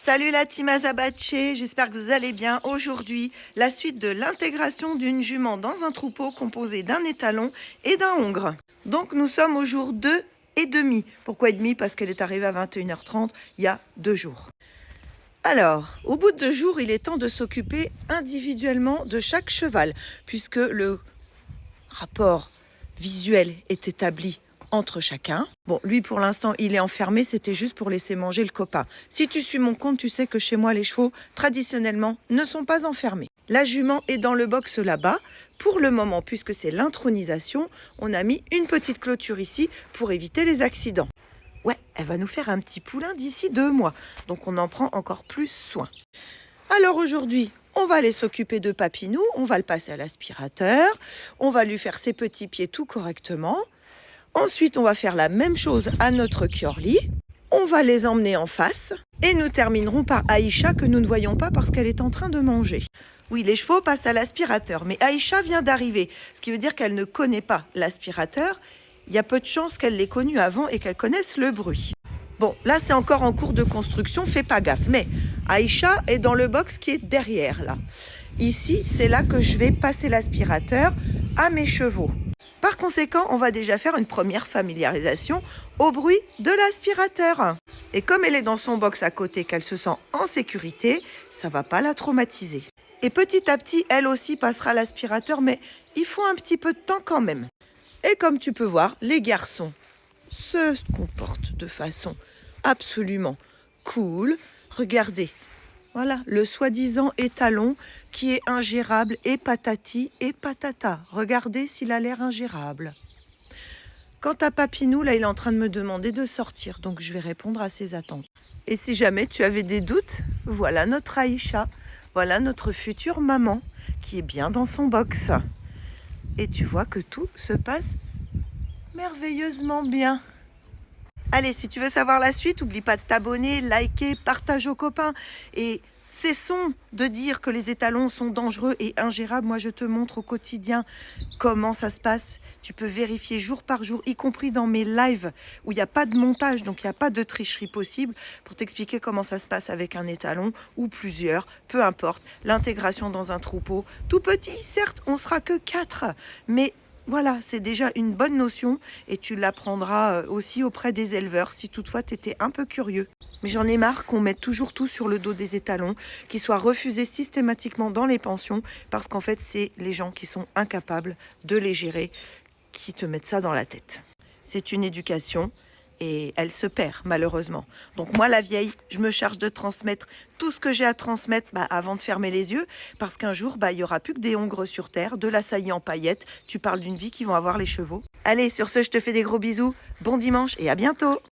Salut la team Azabache, j'espère que vous allez bien. Aujourd'hui, la suite de l'intégration d'une jument dans un troupeau composé d'un étalon et d'un hongre. Donc nous sommes au jour 2 et demi. Pourquoi et demi? Parce qu'elle est arrivée à 21h30 il y a 2 jours. Alors, au bout de 2 jours, il est temps de s'occuper individuellement de chaque cheval, puisque le rapport visuel est établi entre chacun. Bon, lui pour l'instant il est enfermé, c'était juste pour laisser manger le copain. Si tu suis mon compte, tu sais que chez moi les chevaux traditionnellement ne sont pas enfermés. La jument est dans le box là-bas. Pour le moment, puisque c'est l'intronisation, on a mis une petite clôture ici pour éviter les accidents. Ouais, elle va nous faire un petit poulain d'ici 2 mois, donc on en prend encore plus soin. Alors aujourd'hui, on va aller s'occuper de Papinou, on va le passer à l'aspirateur, on va lui faire ses petits pieds tout correctement. Ensuite, on va faire la même chose à notre Kiorli. On va les emmener en face et nous terminerons par Aïcha que nous ne voyons pas parce qu'elle est en train de manger. Oui, les chevaux passent à l'aspirateur, mais Aïcha vient d'arriver, ce qui veut dire qu'elle ne connaît pas l'aspirateur. Il y a peu de chances qu'elle l'ait connu avant et qu'elle connaisse le bruit. Bon, là c'est encore en cours de construction, fais pas gaffe. Mais Aïcha est dans le box qui est derrière là. Ici, c'est là que je vais passer l'aspirateur à mes chevaux. Par conséquent, on va déjà faire une première familiarisation au bruit de l'aspirateur. Et comme elle est dans son box à côté, qu'elle se sent en sécurité, ça va pas la traumatiser. Et petit à petit, elle aussi passera l'aspirateur, mais il faut un petit peu de temps quand même. Et comme tu peux voir, les garçons se comportent de façon absolument cool. Regardez, voilà le soi-disant étalon qui est ingérable et patati et patata. Regardez s'il a l'air ingérable. Quant à Papinou, là il est en train de me demander de sortir, donc je vais répondre à ses attentes. Et si jamais tu avais des doutes, voilà notre Aïcha, voilà notre future maman qui est bien dans son box. Et tu vois que tout se passe merveilleusement bien. Allez, si tu veux savoir la suite, n'oublie pas de t'abonner, liker, partage aux copains. Et cessons de dire que les étalons sont dangereux et ingérables. Moi, je te montre au quotidien comment ça se passe. Tu peux vérifier jour par jour, y compris dans mes lives où il n'y a pas de montage, donc il n'y a pas de tricherie possible, pour t'expliquer comment ça se passe avec un étalon ou plusieurs, peu importe. L'intégration dans un troupeau, tout petit, certes, on sera que 4, mais voilà, c'est déjà une bonne notion et tu l'apprendras aussi auprès des éleveurs si toutefois tu étais un peu curieux. Mais j'en ai marre qu'on mette toujours tout sur le dos des étalons, qu'ils soient refusés systématiquement dans les pensions parce qu'en fait, c'est les gens qui sont incapables de les gérer qui te mettent ça dans la tête. C'est une éducation et elle se perd malheureusement. Donc moi la vieille, je me charge de transmettre tout ce que j'ai à transmettre avant de fermer les yeux, parce qu'un jour il n'y aura plus que des hongres sur terre, de la saillie en paillettes. Tu parles d'une vie qu'ils vont avoir les chevaux. Allez, sur ce, je te fais des gros bisous, bon dimanche et à bientôt.